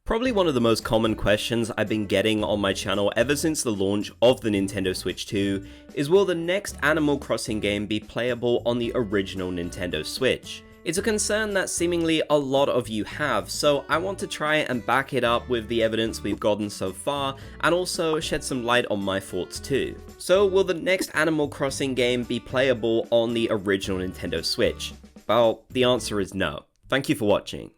Probably one of the most common questions I've been getting on my channel ever since the launch of the Nintendo Switch 2 is, will the next Animal Crossing game be playable on the original Nintendo Switch? It's a concern that seemingly a lot of you have, so I want to try and back it up with the evidence we've gotten so far, and also shed some light on my thoughts too. So will the next Animal Crossing game be playable on the original Nintendo Switch? Well, the answer is no. Thank you for watching.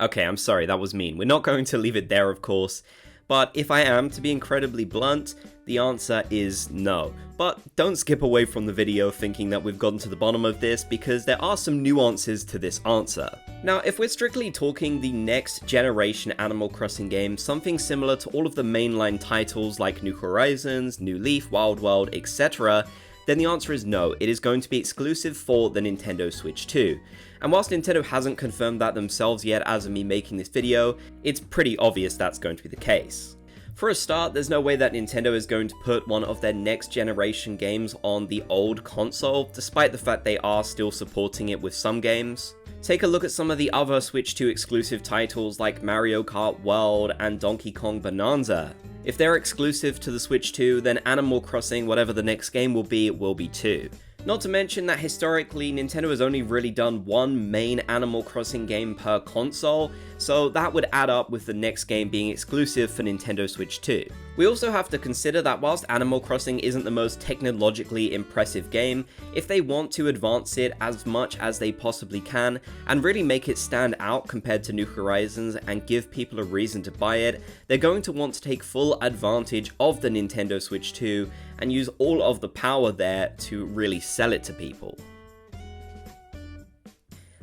Okay, I'm sorry, that was mean. We're not going to leave it there, of course, but if I am to be incredibly blunt, the answer is no. But don't skip away from the video thinking that we've gotten to the bottom of this, because there are some nuances to this answer. Now, if we're strictly talking the next generation Animal Crossing game, something similar to all of the mainline titles like New Horizons, New Leaf, Wild World, etc., then the answer is no, it is going to be exclusive for the Nintendo Switch 2. And whilst Nintendo hasn't confirmed that themselves yet as of me making this video, it's pretty obvious that's going to be the case. For a start, there's no way that Nintendo is going to put one of their next generation games on the old console, despite the fact they are still supporting it with some games. Take a look at some of the other Switch 2 exclusive titles like Mario Kart World and Donkey Kong Bonanza. If they're exclusive to the Switch 2, then Animal Crossing, whatever the next game will be too. Not to mention that historically, Nintendo has only really done one main Animal Crossing game per console, so that would add up with the next game being exclusive for Nintendo Switch 2. We also have to consider that whilst Animal Crossing isn't the most technologically impressive game, if they want to advance it as much as they possibly can, and really make it stand out compared to New Horizons and give people a reason to buy it, they're going to want to take full advantage of the Nintendo Switch 2 and use all of the power there to really sell it to people.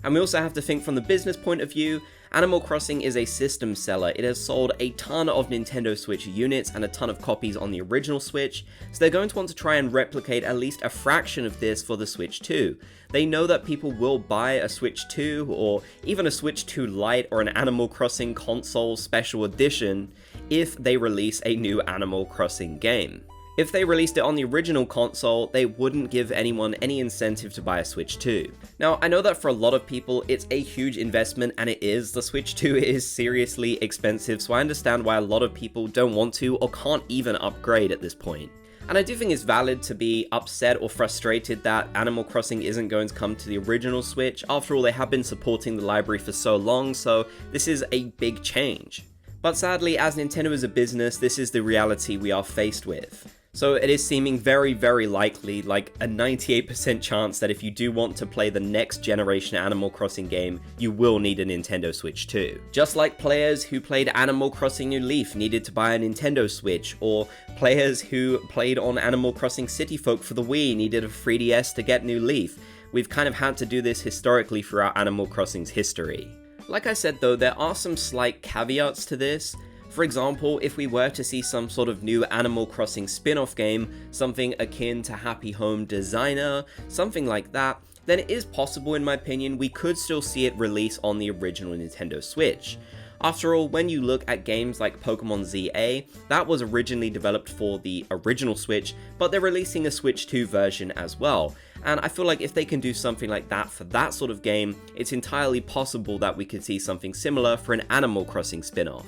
And we also have to think from the business point of view. Animal Crossing is a system seller. It has sold a ton of Nintendo Switch units and a ton of copies on the original Switch, so they're going to want to try and replicate at least a fraction of this for the Switch 2. They know that people will buy a Switch 2 or even a Switch 2 Lite or an Animal Crossing console special edition if they release a new Animal Crossing game. If they released it on the original console, they wouldn't give anyone any incentive to buy a Switch 2. Now, I know that for a lot of people, it's a huge investment, and it is. The Switch 2 is seriously expensive, so I understand why a lot of people don't want to or can't even upgrade at this point. And I do think it's valid to be upset or frustrated that Animal Crossing isn't going to come to the original Switch. After all, they have been supporting the library for so long, so this is a big change. But sadly, as Nintendo is a business, this is the reality we are faced with. So it is seeming very, very likely, like a 98% chance that if you do want to play the next generation Animal Crossing game, you will need a Nintendo Switch 2. Just like players who played Animal Crossing New Leaf needed to buy a Nintendo Switch, or players who played on Animal Crossing City Folk for the Wii needed a 3DS to get New Leaf. We've kind of had to do this historically throughout Animal Crossing's history. Like I said though, there are some slight caveats to this. For example, if we were to see some sort of new Animal Crossing spin-off game, something akin to Happy Home Designer, something like that, then it is possible, in my opinion, we could still see it release on the original Nintendo Switch. After all, when you look at games like Pokemon ZA, that was originally developed for the original Switch, but they're releasing a Switch 2 version as well. And I feel like if they can do something like that for that sort of game, it's entirely possible that we could see something similar for an Animal Crossing spin-off.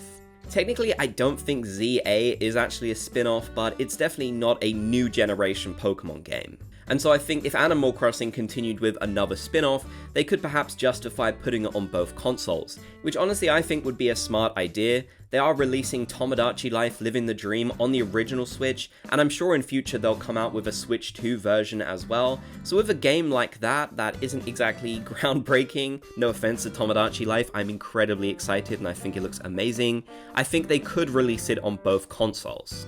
Technically, I don't think ZA is actually a spin-off, but it's definitely not a new generation Pokemon game. And so I think if Animal Crossing continued with another spin-off, they could perhaps justify putting it on both consoles, which honestly I think would be a smart idea. They are releasing Tomodachi Life Living the Dream on the original Switch, and I'm sure in future they'll come out with a Switch 2 version as well. So with a game like that, that isn't exactly groundbreaking, no offense to Tomodachi Life, I'm incredibly excited and I think it looks amazing, I think they could release it on both consoles.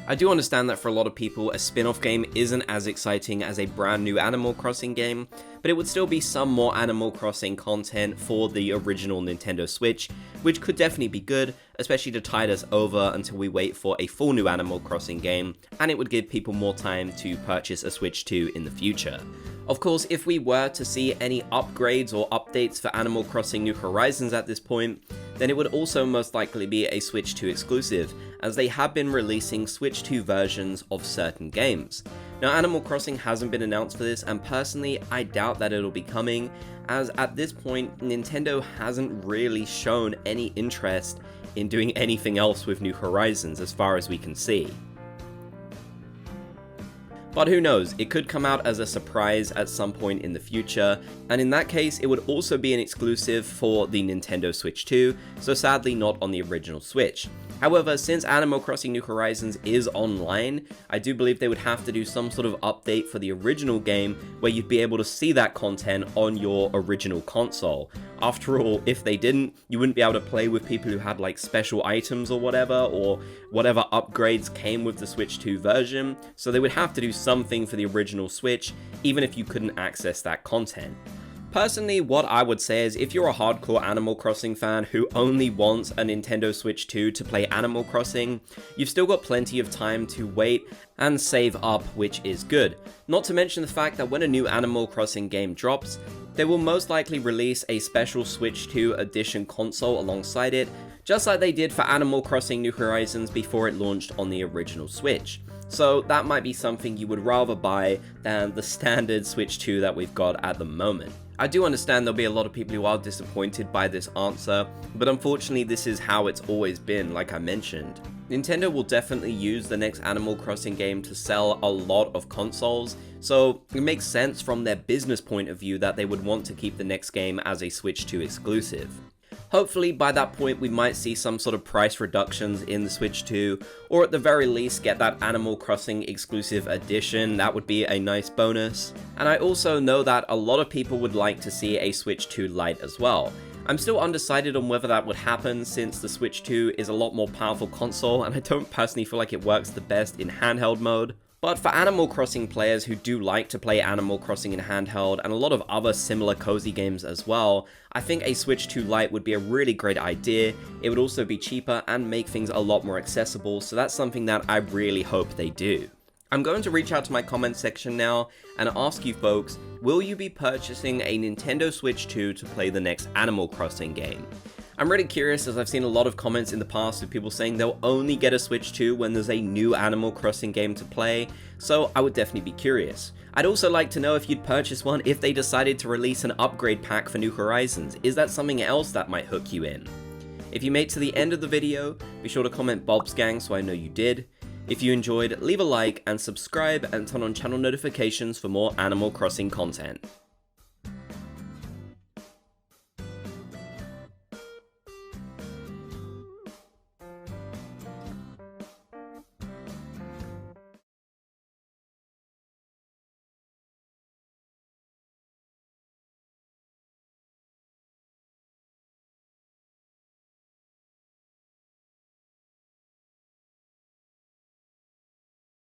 I do understand that for a lot of people, a spin-off game isn't as exciting as a brand new Animal Crossing game, but it would still be some more Animal Crossing content for the original Nintendo Switch, which could definitely be good, especially to tide us over until we wait for a full new Animal Crossing game, and it would give people more time to purchase a Switch 2 in the future. Of course, if we were to see any upgrades or updates for Animal Crossing New Horizons at this point, then it would also most likely be a Switch 2 exclusive, as they have been releasing Switch 2 versions of certain games. Now, Animal Crossing hasn't been announced for this, and personally, I doubt that it'll be coming, as at this point, Nintendo hasn't really shown any interest in doing anything else with New Horizons as far as we can see. But who knows, it could come out as a surprise at some point in the future, and in that case, it would also be an exclusive for the Nintendo Switch 2, so sadly not on the original Switch. However, since Animal Crossing New Horizons is online, I do believe they would have to do some sort of update for the original game where you'd be able to see that content on your original console. After all, if they didn't, you wouldn't be able to play with people who had like special items or whatever upgrades came with the Switch 2 version, so they would have to do something for the original Switch, even if you couldn't access that content. Personally, what I would say is if you're a hardcore Animal Crossing fan who only wants a Nintendo Switch 2 to play Animal Crossing, you've still got plenty of time to wait and save up, which is good. Not to mention the fact that when a new Animal Crossing game drops, they will most likely release a special Switch 2 edition console alongside it, just like they did for Animal Crossing New Horizons before it launched on the original Switch. So that might be something you would rather buy than the standard Switch 2 that we've got at the moment. I do understand there'll be a lot of people who are disappointed by this answer, but unfortunately this is how it's always been, like I mentioned. Nintendo will definitely use the next Animal Crossing game to sell a lot of consoles, so it makes sense from their business point of view that they would want to keep the next game as a Switch 2 exclusive. Hopefully by that point we might see some sort of price reductions in the Switch 2, or at the very least get that Animal Crossing exclusive edition. That would be a nice bonus. And I also know that a lot of people would like to see a Switch 2 Lite as well. I'm still undecided on whether that would happen since the Switch 2 is a lot more powerful console and I don't personally feel like it works the best in handheld mode. But for Animal Crossing players who do like to play Animal Crossing in handheld and a lot of other similar cozy games as well, I think a Switch 2 Lite would be a really great idea. It would also be cheaper and make things a lot more accessible, so that's something that I really hope they do. I'm going to reach out to my comment section now and ask you folks, will you be purchasing a Nintendo Switch 2 to play the next Animal Crossing game? I'm really curious as I've seen a lot of comments in the past of people saying they'll only get a Switch 2 when there's a new Animal Crossing game to play, so I would definitely be curious. I'd also like to know if you'd purchase one if they decided to release an upgrade pack for New Horizons. Is that something else that might hook you in? If you made it to the end of the video, be sure to comment Bob's Gang so I know you did. If you enjoyed, leave a like and subscribe and turn on channel notifications for more Animal Crossing content.